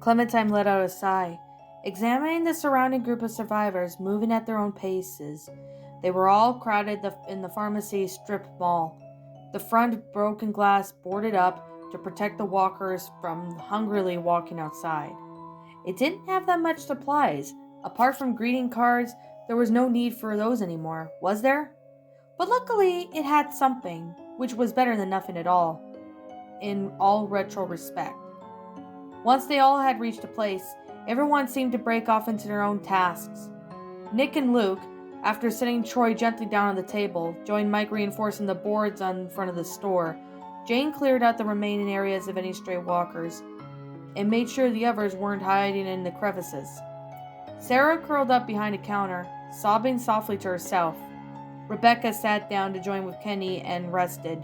Clementine let out a sigh, examining the surrounding group of survivors moving at their own paces. They were all crowded in the pharmacy strip mall, the front broken glass boarded up to protect the walkers from hungrily walking outside. It didn't have that much supplies. Apart from greeting cards, there was no need for those anymore, was there? But luckily, it had something, which was better than nothing at all, in all retro respect. Once they all had reached a place, everyone seemed to break off into their own tasks. Nick and Luke, after sitting Troy gently down on the table, joined Mike reinforcing the boards in front of the store. Jane cleared out the remaining areas of any stray walkers, and made sure the others weren't hiding in the crevices. Sarah curled up behind a counter, sobbing softly to herself. Rebecca sat down to join with Kenny and rested,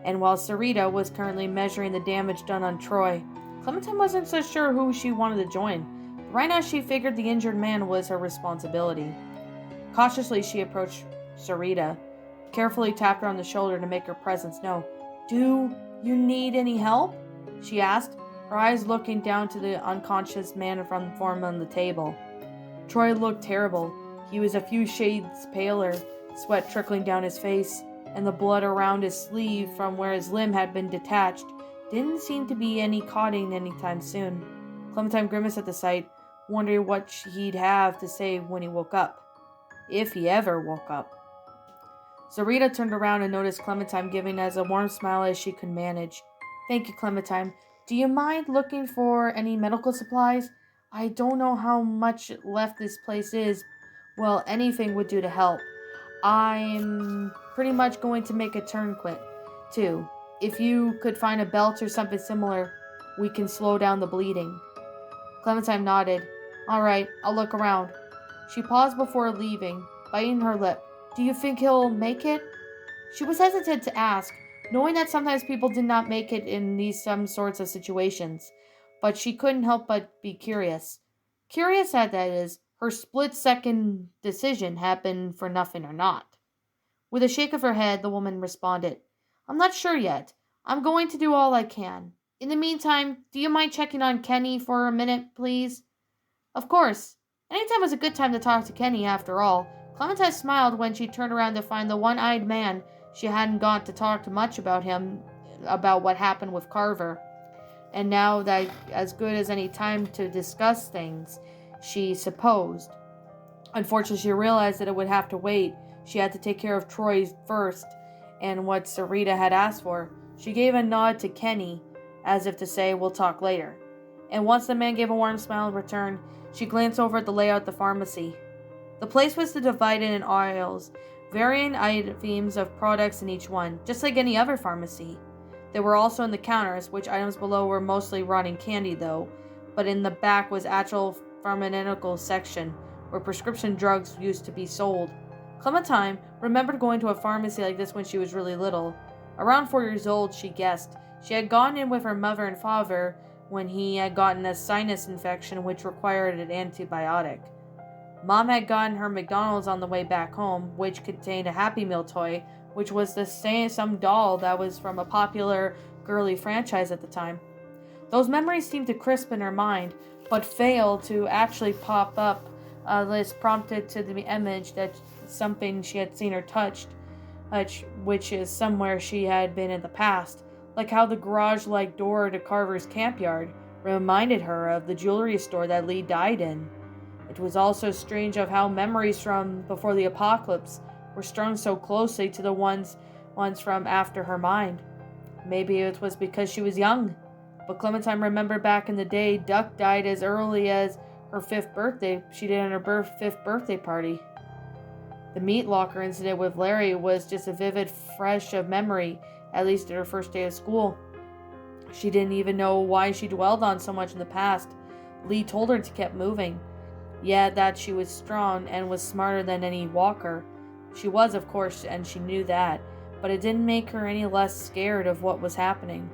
and while Sarita was currently measuring the damage done on Troy, Clementine wasn't so sure who she wanted to join. But right now she figured the injured man was her responsibility. Cautiously she approached Sarita, carefully tapped her on the shoulder to make her presence known. "Do you need any help?" she asked, her eyes looking down to the unconscious man from the form on the table. Troy looked terrible. He was a few shades paler, sweat trickling down his face, and the blood around his sleeve from where his limb had been detached didn't seem to be any cotting anytime soon. Clementine grimaced at the sight, wondering what he'd have to say when he woke up. If he ever woke up. Sarita turned around and noticed Clementine giving as a warm smile as she could manage. "Thank you, Clementine. Do you mind looking for any medical supplies? I don't know how much left this place is. Well, anything would do to help. I'm pretty much going to make a tourniquet, too. If you could find a belt or something similar, we can slow down the bleeding." Clementine nodded. "All right, I'll look around." She paused before leaving, biting her lip. "Do you think he'll make it?" She was hesitant to ask, knowing that sometimes people did not make it in some sorts of situations, but she couldn't help but be curious. Curious that is, her split-second decision happened for nothing or not. With a shake of her head, the woman responded, "I'm not sure yet. I'm going to do all I can. In the meantime, do you mind checking on Kenny for a minute, please?" "Of course. Anytime was a good time to talk to Kenny, after all." Clementine smiled when she turned around to find the one-eyed man. She hadn't got to talk much about him, about what happened with Carver. And now that as good as any time to discuss things, she supposed. Unfortunately, she realized that it would have to wait. She had to take care of Troy first, and what Sarita had asked for. She gave a nod to Kenny, as if to say, "We'll talk later." And once the man gave a warm smile in return, she glanced over at the layout of the pharmacy. The place was divided in aisles, varying items of products in each one, just like any other pharmacy. There were also in the counters, which items below were mostly rotting candy though, but in the back was actual pharmaceutical section, where prescription drugs used to be sold. Clementine remembered going to a pharmacy like this when she was really little. Around 4 years old, she guessed. She had gone in with her mother and father when he had gotten a sinus infection which required an antibiotic. Mom had gotten her McDonald's on the way back home, which contained a Happy Meal toy, which was some doll that was from a popular girly franchise at the time. Those memories seemed to crisp in her mind, but failed to actually pop up a list prompted to the image that something she had seen or touched, which is somewhere she had been in the past, like how the garage-like door to Carver's camp yard reminded her of the jewelry store that Lee died in. It was also strange of how memories from before the apocalypse were strung so closely to the ones from after her mind. Maybe it was because she was young, but Clementine remembered back in the day Duck died as early as her 5th birthday. She did on her 5th birthday party. The meat locker incident with Larry was just a vivid fresh of memory, at least at her first day of school. She didn't even know why she dwelled on so much in the past. Lee told her to keep moving. Yet that she was strong and was smarter than any walker. She was, of course, and she knew that, but it didn't make her any less scared of what was happening.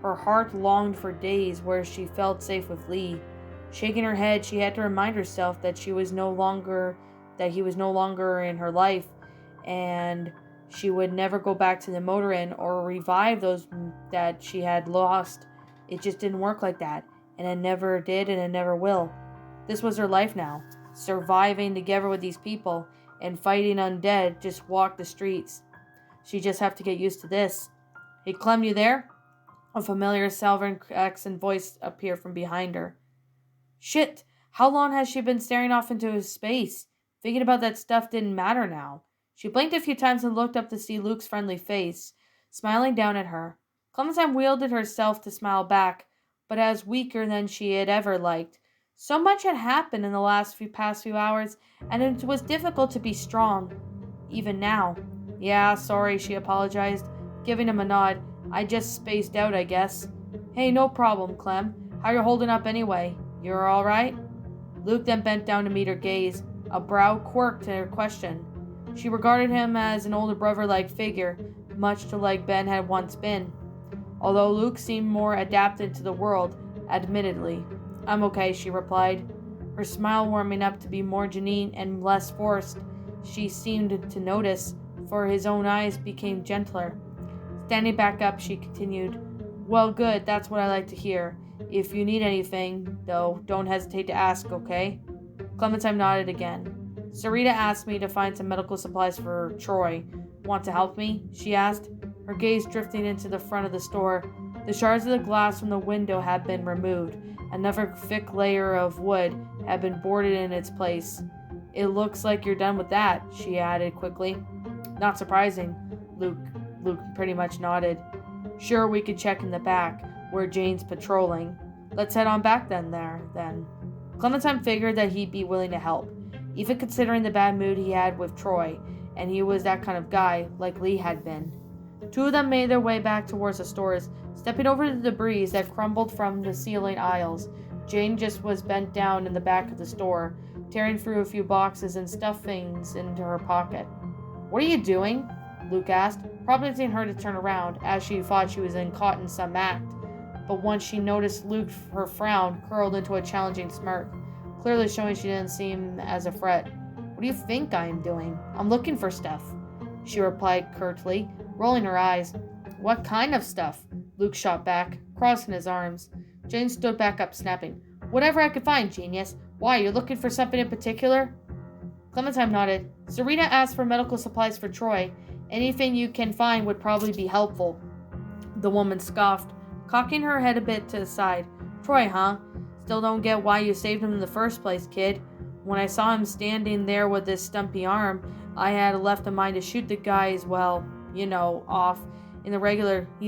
Her heart longed for days where she felt safe with Lee. Shaking her head, she had to remind herself that he was no longer in her life, and she would never go back to the motor inn or revive those that she had lost. It just didn't work like that, and it never did and it never will. This was her life now, surviving together with these people and fighting undead just walk the streets. She just have to get used to this. Hey, Clem, you there? A familiar Southern accent voice appeared from behind her. Shit! How long has she been staring off into space? Thinking about that stuff didn't matter now. She blinked a few times and looked up to see Luke's friendly face, smiling down at her. Clementine wielded herself to smile back, but as weaker than she had ever liked. So much had happened in the past few hours, and it was difficult to be strong. Even now. Yeah, sorry, she apologized, giving him a nod. I just spaced out, I guess. Hey, no problem, Clem. How you holding up anyway? You're all right? Luke then bent down to meet her gaze, a brow quirked at her question. She regarded him as an older brother-like figure, much to like Ben had once been. Although Luke seemed more adapted to the world, admittedly. I'm okay, she replied, her smile warming up to be more genuine and less forced. She seemed to notice, for his own eyes became gentler. Standing back up, she continued, Well, good, that's what I like to hear. If you need anything, though, don't hesitate to ask, okay? Clementine nodded again. Sarita asked me to find some medical supplies for Troy. Want to help me? She asked, her gaze drifting into the front of the store. The shards of the glass from the window had been removed. Another thick layer of wood had been boarded in its place. It looks like you're done with that, she added quickly. Not surprising, Luke pretty much nodded. Sure, we could check in the back, where Jane's patrolling. Let's head on back then. Clementine figured that he'd be willing to help, even considering the bad mood he had with Troy, and he was that kind of guy, like Lee had been. Two of them made their way back towards the stores, stepping over the debris that crumbled from the ceiling aisles. Jane just was bent down in the back of the store, tearing through a few boxes and stuffed things into her pocket. What are you doing? Luke asked, prompting her to turn around, as she thought she was caught in some act. But once she noticed Luke, her frown curled into a challenging smirk, clearly showing she didn't seem as a threat. What do you think I am doing? I'm looking for stuff, she replied curtly, rolling her eyes. What kind of stuff? Luke shot back, crossing his arms. Jane stood back up, snapping. Whatever I could find, genius. Why, you're looking for something in particular? Clementine nodded. Sarita asked for medical supplies for Troy. Anything you can find would probably be helpful. The woman scoffed, cocking her head a bit to the side. Troy, huh? Still don't get why you saved him in the first place, kid. When I saw him standing there with this stumpy arm, I had left a mind to shoot the guy as well, off. He's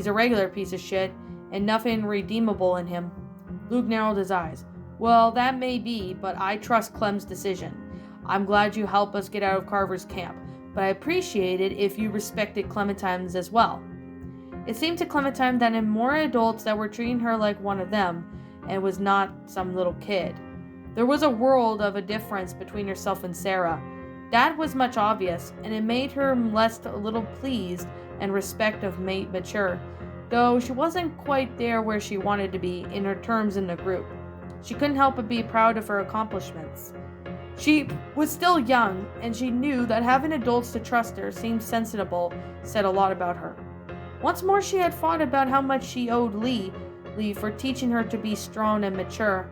a regular piece of shit, and nothing redeemable in him. Luke narrowed his eyes. Well, that may be, but I trust Clem's decision. I'm glad you helped us get out of Carver's camp, but I appreciate it if you respected Clementine's as well. It seemed to Clementine that in more adults that were treating her like one of them, and was not some little kid. There was a world of a difference between herself and Sarah. That was much obvious, and it made her a little pleased and respect of mature, though she wasn't quite there where she wanted to be in her terms in the group. She couldn't help but be proud of her accomplishments. She was still young, and she knew that having adults to trust her seemed sensible, said a lot about her. Once more she had thought about how much she owed Lee for teaching her to be strong and mature.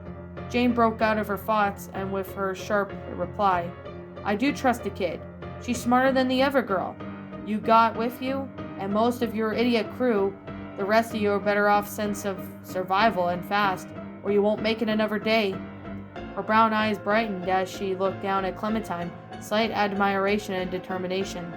Jane broke out of her thoughts and with her sharp reply, I do trust the kid. She's smarter than the other girl you got with you, and most of your idiot crew. The rest of you are better off sense of survival and fast, or you won't make it another day. Her brown eyes brightened as she looked down at Clementine, slight admiration and determination.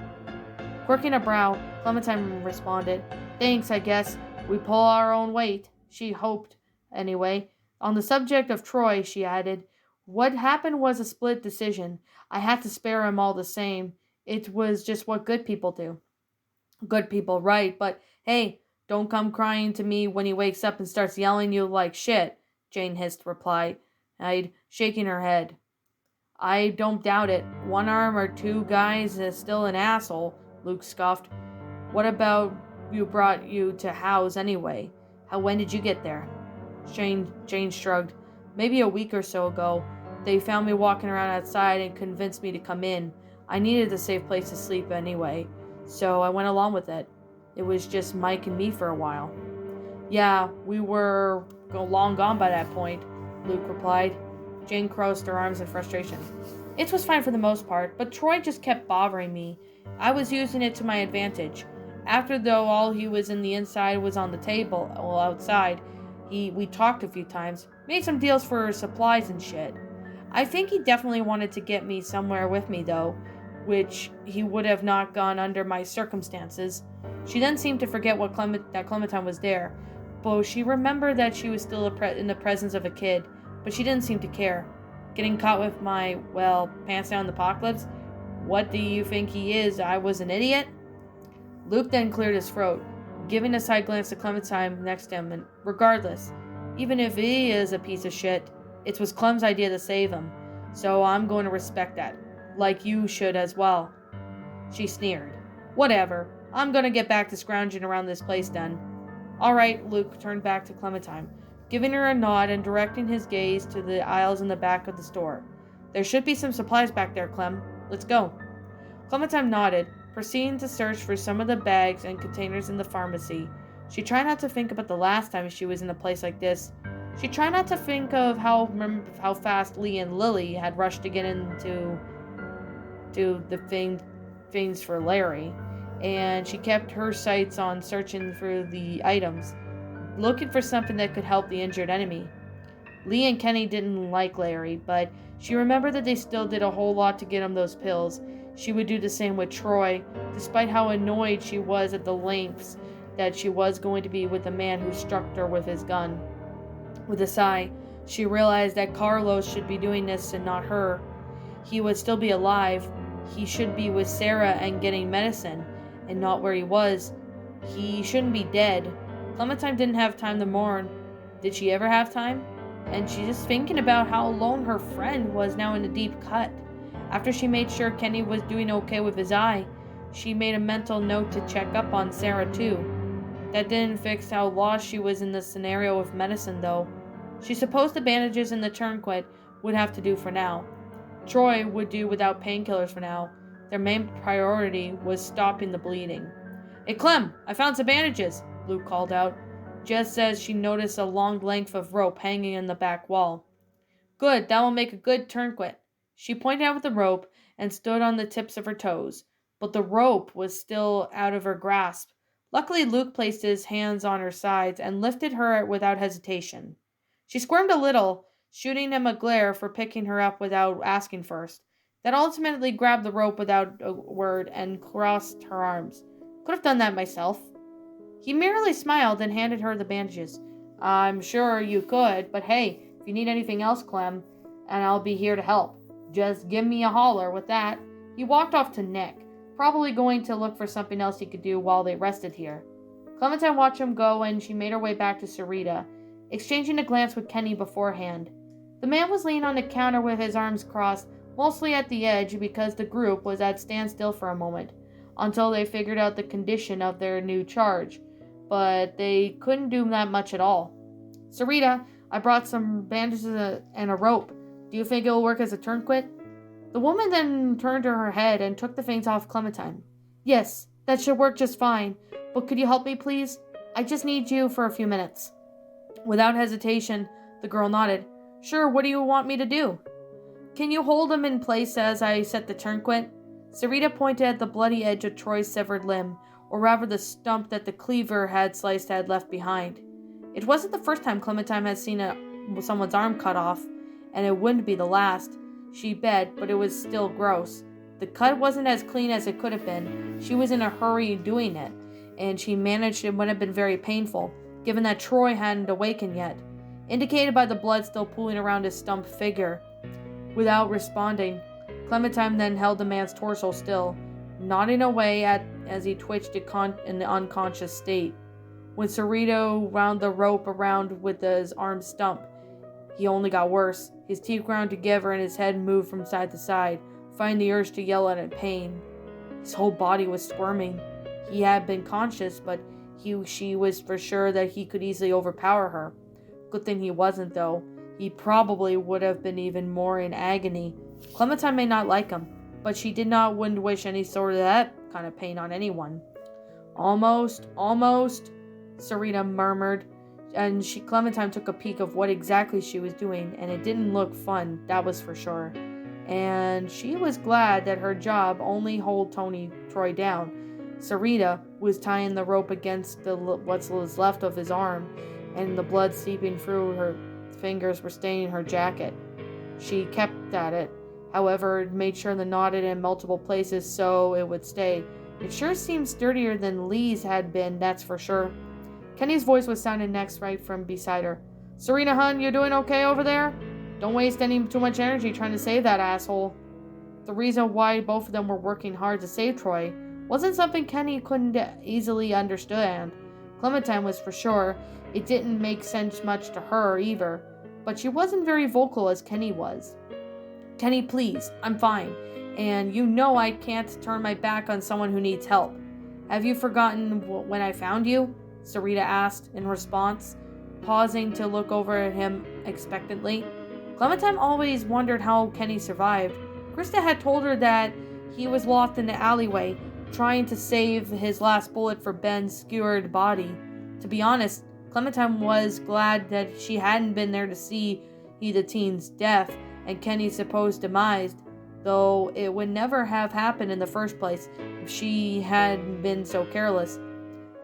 Quirking a brow, Clementine responded, Thanks, I guess. We pull our own weight. She hoped, anyway. On the subject of Troy, she added, what happened was a split decision. I had to spare him all the same. It was just what good people do. Good people, right, but hey, don't come crying to me when he wakes up and starts yelling you like shit, Jane hissed replied, shaking her head. I don't doubt it. One arm or two guys is still an asshole, Luke scoffed. What about brought you to Howe's anyway? When did you get there? Jane shrugged. Maybe a week or so ago. They found me walking around outside and convinced me to come in. I needed a safe place to sleep anyway, so I went along with it. It was just Mike and me for a while. Yeah, we were long gone by that point, Luke replied. Jane crossed her arms in frustration. It was fine for the most part, but Troy just kept bothering me. I was using it to my advantage. After though all he was in the inside was on the table, well outside, we talked a few times, made some deals for supplies and shit. I think he definitely wanted to get me somewhere with me though, which he would have not gone under my circumstances. She then seemed to forget that Clementine was there, but she remembered that she was still in the presence of a kid, but she didn't seem to care. Getting caught with my, pants down the apocalypse? What do you think he is? I was an idiot? Luke then cleared his throat, giving a side glance to Clementine next to him, and regardless, even if he is a piece of shit, it was Clem's idea to save him, so I'm going to respect that, like you should as well. She sneered. Whatever, I'm going to get back to scrounging around this place then. Alright, Luke turned back to Clementine, giving her a nod and directing his gaze to the aisles in the back of the store. There should be some supplies back there, Clem. Let's go. Clementine nodded, proceeding to search for some of the bags and containers in the pharmacy. She tried not to think about the last time she was in a place like this. She tried not to think of how fast Lee and Lily had rushed to get into the things for Larry, and she kept her sights on searching for the items, looking for something that could help the injured enemy. Lee and Kenny didn't like Larry, but she remembered that they still did a whole lot to get him those pills. She would do the same with Troy, despite how annoyed she was at the lengths that she was going to be with the man who struck her with his gun. With a sigh, she realized that Carlos should be doing this and not her. He would still be alive. He should be with Sarah and getting medicine, and not where he was. He shouldn't be dead. Clementine didn't have time to mourn. Did she ever have time? And she's just thinking about how alone her friend was now in a deep cut. After she made sure Kenny was doing okay with his eye, she made a mental note to check up on Sarah too. That didn't fix how lost she was in the scenario with medicine though. She supposed the bandages and the tourniquet would have to do for now. Troy would do without painkillers for now. Their main priority was stopping the bleeding. Hey Clem, I found some bandages, Luke called out, just as she noticed a long length of rope hanging in the back wall. Good, that will make a good tourniquet. She pointed out with the rope and stood on the tips of her toes, but the rope was still out of her grasp. Luckily, Luke placed his hands on her sides and lifted her without hesitation. She squirmed a little, shooting him a glare for picking her up without asking first, then ultimately grabbed the rope without a word and crossed her arms. Could have done that myself. He merely smiled and handed her the bandages. I'm sure you could, but hey, if you need anything else, Clem, and I'll be here to help. Just give me a holler with that. He walked off to Nick, probably going to look for something else he could do while they rested here. Clementine watched him go and she made her way back to Sarita, exchanging a glance with Kenny beforehand. The man was leaning on the counter with his arms crossed, mostly at the edge because the group was at standstill for a moment, until they figured out the condition of their new charge, but they couldn't do that much at all. Sarita, I brought some bandages and a rope. Do you think it will work as a tourniquet? The woman then turned her head and took the things off Clementine. Yes, that should work just fine, but could you help me, please? I just need you for a few minutes. Without hesitation, the girl nodded. Sure, what do you want me to do? Can you hold him in place as I set the tourniquet? Sarita pointed at the bloody edge of Troy's severed limb, or rather the stump that the cleaver had left behind. It wasn't the first time Clementine had seen someone's arm cut off, and it wouldn't be the last, she bet, but it was still gross. The cut wasn't as clean as it could have been. She was in a hurry doing it, and she managed it would have been very painful, given that Troy hadn't awakened yet, indicated by the blood still pooling around his stumped figure. Without responding, Clementine then held the man's torso still, nodding away as he twitched in the unconscious state. When Cerrito wound the rope around with his arm stump, he only got worse. His teeth ground together and his head moved from side to side, finding the urge to yell out in pain. His whole body was squirming. He had been conscious, but she was for sure that he could easily overpower her. Good thing he wasn't, though. He probably would have been even more in agony. Clementine may not like him, but she wouldn't wish any sort of that kind of pain on anyone. Almost, Sarita murmured Clementine took a peek of what exactly she was doing, and it didn't look fun, that was for sure. And she was glad that her job only held Troy down. Sarita was tying the rope against what was left of his arm, and the blood seeping through her fingers were staining her jacket. She kept at it, however, made sure to knot it in multiple places so it would stay. It sure seemed sturdier than Lee's had been, that's for sure. Kenny's voice was sounding next right from beside her. Serena, hun, you doing okay over there? Don't waste too much energy trying to save that asshole. The reason why both of them were working hard to save Troy wasn't something Kenny couldn't easily understand. Clementine was for sure. It didn't make sense much to her either, but she wasn't very vocal as Kenny was. Kenny, please, I'm fine, and you know I can't turn my back on someone who needs help. Have you forgotten when I found you? Sarita asked in response, pausing to look over at him expectantly. Clementine always wondered how Kenny survived. Krista had told her that he was lost in the alleyway, trying to save his last bullet for Ben's skewered body. To be honest, Clementine was glad that she hadn't been there to see the teen's death and Kenny's supposed demise, though it would never have happened in the first place if she hadn't been so careless.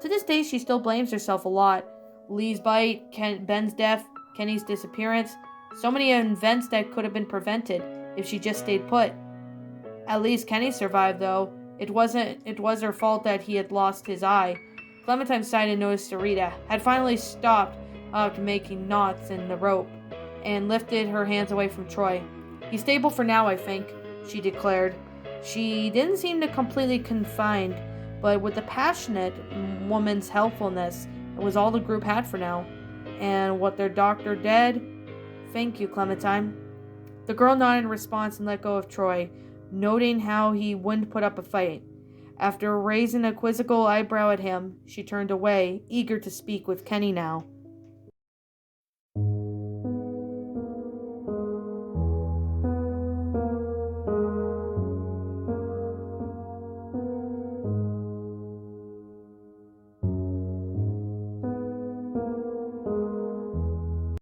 To this day, she still blames herself a lot. Lee's bite, Ben's death, Kenny's disappearance, so many events that could have been prevented if she just stayed put. At least Kenny survived, though. It was her fault that he had lost his eye. Clementine sighed and noticed Sarita had finally stopped making knots in the rope and lifted her hands away from Troy. He's stable for now, I think, she declared. She didn't seem to completely confined, but with the passionate woman's helpfulness, it was all the group had for now. And what their doctor did? Thank you, Clementine. The girl nodded in response and let go of Troy, noting how he wouldn't put up a fight. After raising a quizzical eyebrow at him, she turned away, eager to speak with Kenny now.